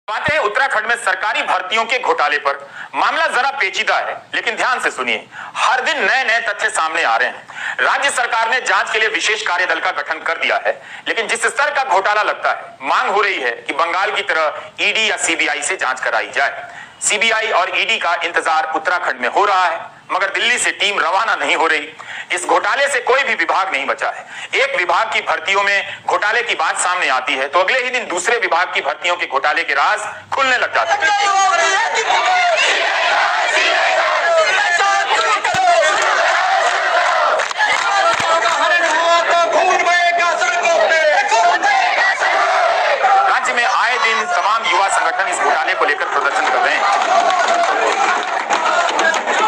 बात है उत्तराखंड में सरकारी भर्तियों के घोटाले पर। मामला जरा पेचीदा है, लेकिन ध्यान से सुनिए। हर दिन नए नए तथ्य सामने आ रहे हैं। राज्य सरकार ने जांच के लिए विशेष कार्यदल का गठन कर दिया है, लेकिन जिस स्तर का घोटाला लगता है, मांग हो रही है कि बंगाल की तरह ईडी या सीबीआई से जांच कराई जाए। सीबीआई और ईडी का इंतजार उत्तराखंड में हो रहा है, मगर दिल्ली से टीम रवाना नहीं हो रही। इस घोटाले से कोई भी विभाग नहीं बचा है। एक विभाग की भर्तियों में घोटाले की बात सामने आती है तो अगले ही दिन दूसरे विभाग की भर्तियों के घोटाले के राज खुलने लग जाते हैं। राज्य में आए दिन तमाम युवा संगठन इस घोटाले को लेकर प्रदर्शन कर रहे हैं।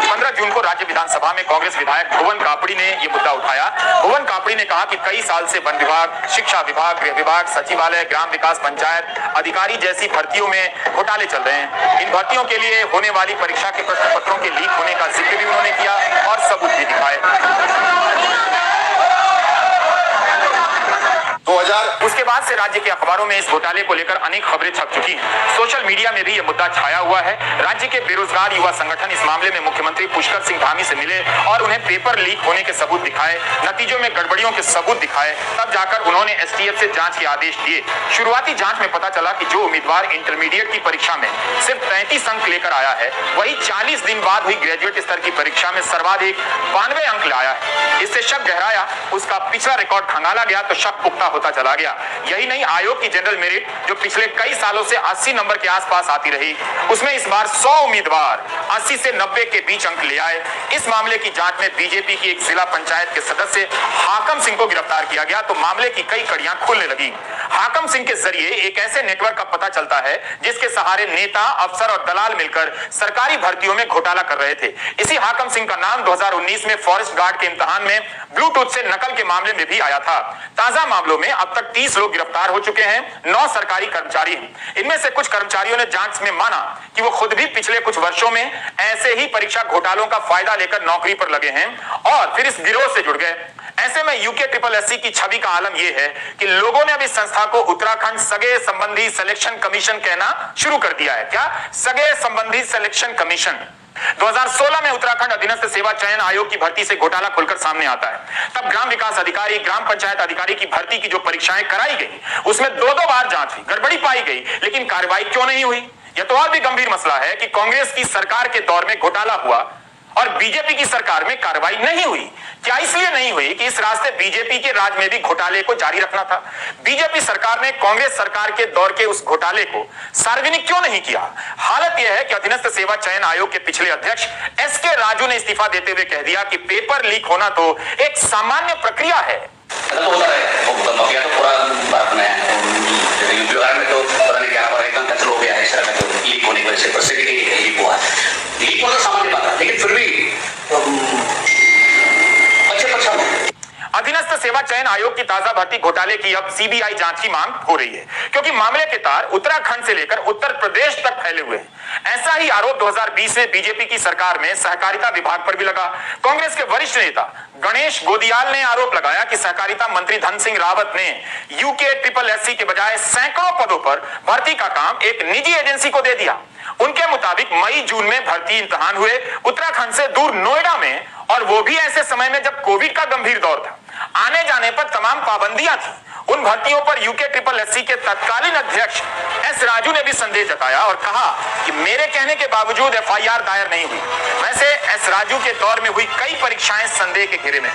15 जून को राज्य विधानसभा में कांग्रेस विधायक भुवन कापड़ी ने यह मुद्दा उठाया। भुवन कापड़ी ने कहा कि कई साल से वन विभाग, शिक्षा विभाग, गृह विभाग, सचिवालय, ग्राम विकास पंचायत अधिकारी जैसी भर्तियों में घोटाले चल रहे हैं। इन भर्तियों के लिए होने वाली परीक्षा के प्रश्न पत्रों के लीक होने का जिक्र भी उन्होंने किया और सबूत भी दिखाए। उसके बाद से राज्य के अखबारों में इस घोटाले को लेकर अनेक खबरें छप चुकी हैं। सोशल मीडिया में भी यह मुद्दा छाया हुआ है। राज्य के बेरोजगार युवा संगठन इस मामले में मुख्यमंत्री पुष्कर सिंह धामी से मिले और उन्हें पेपर लीक होने के सबूत दिखाए, नतीजों में गड़बड़ियों के सबूत दिखाए, तब जाकर उन्होंने एसटीएफ से जांच के आदेश दिए। शुरुआती जांच में पता चला कि जो उम्मीदवार इंटरमीडिएट की परीक्षा में सिर्फ 35 अंक लेकर आया है, वही 40 दिन बाद हुई ग्रेजुएट स्तर की परीक्षा में सर्वाधिक 92 अंक लाया है। इससे शक गहराया, उसका पिछला रिकॉर्ड खंगाला गया तो शक पुख्ता होता चला गया। यही नहीं, आयोग की जनरल मेरिट जो पिछले कई सालों से 80 नंबर के आसपास आती रही, उसमें इस बार 100 उम्मीदवार 80 से 90 के बीच अंक ले आए। इस मामले की जांच में बीजेपी की एक जिला पंचायत के सदस्य हाकम सिंह को गिरफ्तार किया गया तो मामले की कई कड़ियां खुलने लगी। हाकम सिंह के जरिए एक ऐसे नेटवर्क का पता चलता है जिसके सहारे नेता, अफसर और दलाल मिलकर सरकारी भर्तियों में घोटाला कर रहे थे। इसी हाकम सिंह का नाम 2019 में फॉरेस्ट गार्ड के इम्तिहान में ब्लूटूथ से नकल के मामले में भी आया था। ताजा मामलों में अब तक 30 लोग गिरफ्तार हो चुके हैं, 9 सरकारी कर्मचारी हैं। इनमें से कुछ कर्मचारियों ने जांच में माना कि वो खुद भी पिछले कुछ वर्षों में ऐसे ही परीक्षा घोटालों का फायदा लेकर नौकरी पर लगे हैं और फिर इस गिरोह से जुड़ गए। ऐसे में यूके SSSC की छवि का आलम यह है कि लोगों ने अब इस संस्था को उत्तराखंड सगे संबंधी सिलेक्शन कमीशन कहना शुरू कर दिया है। क्या? सगे संबंधी सिलेक्शन कमीशन। 2016 में उत्तराखंड अधीनस्थ सेवा चयन आयोग की भर्ती से घोटाला खुलकर सामने आता है। तब ग्राम विकास अधिकारी, ग्राम पंचायत अधिकारी की भर्ती की जो परीक्षाएं कराई गई, उसमें 2 बार जांच हुई, गड़बड़ी पाई गई, लेकिन कार्रवाई क्यों नहीं हुई? यह तो और भी गंभीर मसला है कि कांग्रेस की सरकार के दौर में घोटाला हुआ और बीजेपी की सरकार में कार्रवाई नहीं हुई। क्या इसलिए नहीं हुई कि इस रास्ते बीजेपी के राज में भी घोटाले को जारी रखना था? बीजेपी सरकार ने कांग्रेस सरकार के दौर के उस घोटाले को सार्वजनिक क्यों नहीं किया? हालत यह है कि अधीनस्थ सेवा चयन आयोग के पिछले अध्यक्ष एसके राजू ने इस्तीफा देते हुए कह दिया कि पेपर लीक होना तो एक सामान्य प्रक्रिया है। अधीनस्थ सेवा चयन आयोग की ताजा भर्ती घोटाले की अब सीबीआई जांच की मांग हो रही है, क्योंकि मामले के तार उत्तराखंड से लेकर उत्तर प्रदेश तक फैले हुए हैं। ऐसा ही आरोप 2020 में बीजेपी की सरकार में सहकारिता विभाग पर भी लगा। कांग्रेस के वरिष्ठ नेता गणेश गोदियाल ने आरोप लगाया कि सहकारिता मंत्री धन सिंह रावत ने यूके SSSC के बजाय सैकड़ों पदों पर भर्ती का काम एक निजी एजेंसी को दे दिया। उनके मुताबिक मई-जून में भर्ती इम्तिहान हुए उत्तराखंड से दूर नोएडा में, और वो भी ऐसे समय में जब कोविड का गंभीर दौर था। आने जाने पर तमाम पाबंदियां थी। उन भर्तियों पर यूके SSSC के तत्कालीन अध्यक्ष एस राजू ने भी संदेह जताया और कहा कि मेरे कहने के बावजूद FIR दायर नहीं हुई। वैसे एस राजू के दौर में हुई कई परीक्षाएं संदेह के घेरे में।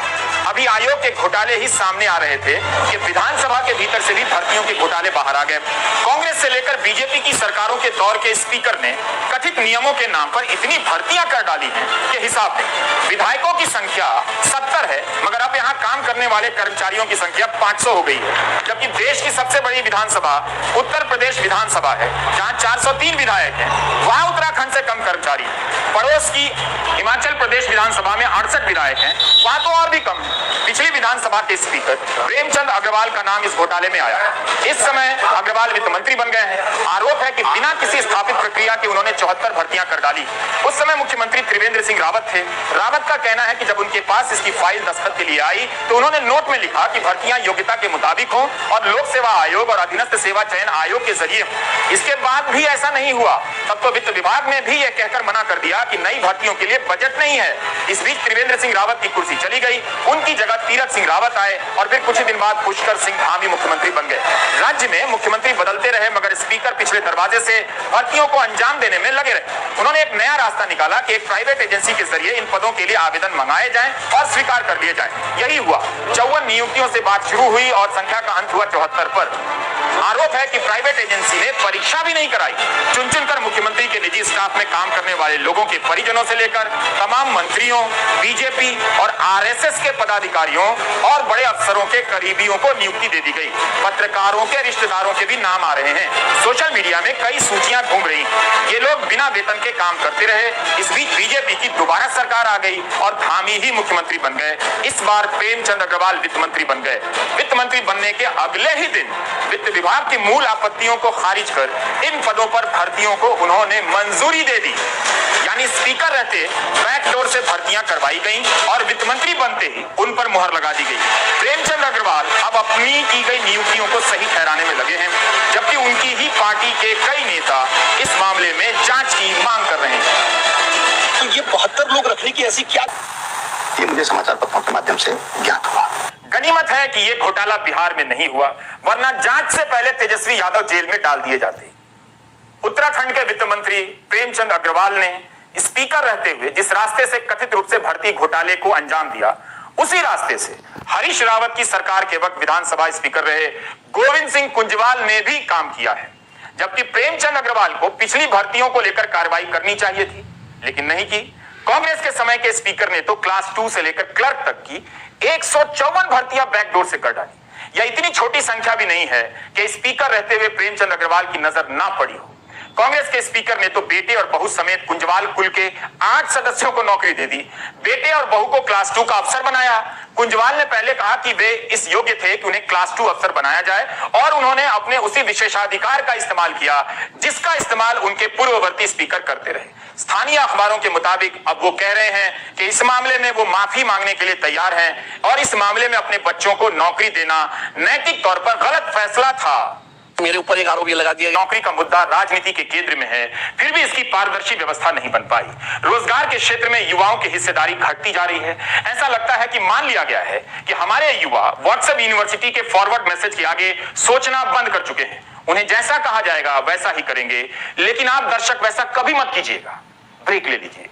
अभी आयोग के घोटाले ही सामने आ रहे थे कि विधानसभा के भीतर से भी भर्तियों के घोटाले बाहर आ गए। कांग्रेस से लेकर बीजेपी की सरकारों के दौर के स्पीकर ने कथित नियमों के नाम पर इतनी भर्तियां कर डाली हैं कि हिसाब नहीं। विधायकों की संख्या 70 है, मगर अब यहाँ काम करने वाले कर्मचारियों की संख्या 500 हो गई है। जबकि देश की सबसे बड़ी विधानसभा उत्तर प्रदेश विधानसभा है, जहां 403 विधायक हैं। वहां उत्तराखंड से कम कर्मचारी। पड़ोस की हिमाचल प्रदेश विधानसभा में 68 विधायक हैं, वहां तो और भी कम। पिछली विधानसभा के स्पीकर प्रेमचंद अग्रवाल का नाम इस घोटाले में आया। इस समय अग्रवाल वित्त मंत्री बन गए हैं। आरोप है कि बिना किसी स्थापित प्रक्रिया के उन्होंने 74 भर्तियां कर डाली। उस समय मुख्यमंत्री त्रिवेंद्र सिंह रावत थे। रावत का कहना है कि जब उनके पास इसकी फाइल दस्तखत के लिए आई तो उन्होंने नोट में लिखा कि भर्तियां योग्यता के मुताबिक हों और लोक सेवा आयोग और अधीनस्थ सेवा चयन आयोग के जरिए हों। इसके बाद भी ऐसा नहीं हुआ। तब तो वित्त विभाग ने भी यह कहकर मना कर दिया कि नई भर्तियों के लिए बजट नहीं है। इस बीच त्रिवेंद्र सिंह रावत की कुर्सी चली गई, उनकी जगह तीरथ सिंह रावत आए और फिर कुछ ही दिन बाद पुष्कर सिंह धामी मुख्यमंत्री बन गए। राज्य में मुख्यमंत्री बदलते रहे मगर स्पीकर पिछले दरवाजे से भर्तियों को अंजाम देने में लगे रहे। उन्होंने एक नया रास्ता निकाला कि एक प्राइवेट एजेंसी के जरिए इन पदों के लिए आवेदन मंगाए जाएं और स्वीकार कर लिए जाएं। यही हुआ। 54 नियुक्तियों से बात शुरू हुई और संख्या का अंत हुआ 74 पर। आरोप है कि प्राइवेट एजेंसी ने परीक्षा भी नहीं कराई। चुन चुनकर मुख्यमंत्री के निजी स्टाफ में काम करने वाले लोगों के परिजनों से लेकर तमाम मंत्रियों, बीजेपी और आरएसएस के पदाधिकारियों और बड़े अफसरों के करीबियों को नियुक्ति दे दी गई। पत्रकारों के रिश्तेदारों के भी नाम आ रहे हैं। सोशल मीडिया में कई सूचियां घूम रही। ये लोग बिना वेतन के काम करते रहे। इस बीच बीजेपी की दोबारा सरकार आ गई और धामी ही मुख्यमंत्री बन गए। इस बार प्रेमचंद अग्रवाल वित्त मंत्री बन गए। वित्त मंत्री बनने के अगले ही दिन वित्त विभाग की मूल आपत्तियों को खारिज कर इन पदों पर भर्तियों को उन्होंने मंजूरी दे दी। यानी स्पीकर रहते बैकडोर से भर्तियां करवाई गई और वित्त मंत्री बनते ही उन पर मुहर लगा दी गई। प्रेमचंद अग्रवाल अब अपनी की गई नियुक्तियों को सही ठहराने में लगे हैं, जबकि उनकी ही पार्टी के कई नेता इस मामले में जांच की मांग कर रहे हैं। तो ये 72 लोग रखने की ऐसी क्या, ये मुझे समाचार पत्रों के माध्यम से ज्ञात हुआ। गनीमत है कि ये घोटाला बिहार में नहीं हुआ, वरना जांच से पहले तेजस्वी यादव जेल में डाल दिए जाते। उत्तराखंड के वित्त मंत्री प्रेमचंद अग्रवाल ने स्पीकर रहते हुए जिस रास्ते से कथित रूप से भर्ती घोटाले को अंजाम दिया, उसी रास्ते से हरीश रावत की सरकार के वक्त विधानसभा स्पीकर रहे गोविंद सिंह कुंजवाल ने भी काम किया है। जबकि प्रेमचंद अग्रवाल को पिछली भर्तियों को लेकर कार्रवाई करनी चाहिए थी, लेकिन नहीं की। कांग्रेस के समय के स्पीकर ने तो क्लास 2 से लेकर क्लर्क तक की 154 भर्तियां बैकडोर से कर डाली। यह इतनी छोटी संख्या भी नहीं है कि स्पीकर रहते हुए प्रेमचंद अग्रवाल की नजर ना पड़ी हो। कांग्रेस के स्पीकर ने तो बेटे और बहू समेत कुंजवाल कुल के 8 सदस्यों को नौकरी दे दी। बेटे और बहू को क्लास 2 का अफसर बनाया। कुंजवाल ने पहले कहा कि वे इस योग्य थे कि उन्हें क्लास 2 अफसर बनाया जाए और उन्होंने अपने उसी विशेषाधिकार का इस्तेमाल किया जिसका इस्तेमाल उनके पूर्ववर्ती स्पीकर करते रहे। स्थानीय अखबारों के मुताबिक अब वो कह रहे हैं कि इस मामले में वो माफी मांगने के लिए तैयार हैं और इस मामले में अपने बच्चों को नौकरी देना नैतिक तौर पर गलत फैसला था। मेरे ऊपर एक आरोप ये लगा दिया। नौकरी का मुद्दा राजनीति के केंद्र में है, फिर भी इसकी पारदर्शी व्यवस्था नहीं बन पाई। रोजगार के क्षेत्र में युवाओं की हिस्सेदारी घटती जा रही है। ऐसा लगता है कि मान लिया गया है कि हमारे युवा व्हाट्सएप यूनिवर्सिटी के फॉरवर्ड मैसेज के आगे सोचना बंद कर चुके हैं। उन्हें जैसा कहा जाएगा वैसा ही करेंगे, लेकिन आप दर्शक वैसा कभी मत कीजिएगा। ब्रेक ले लीजिए।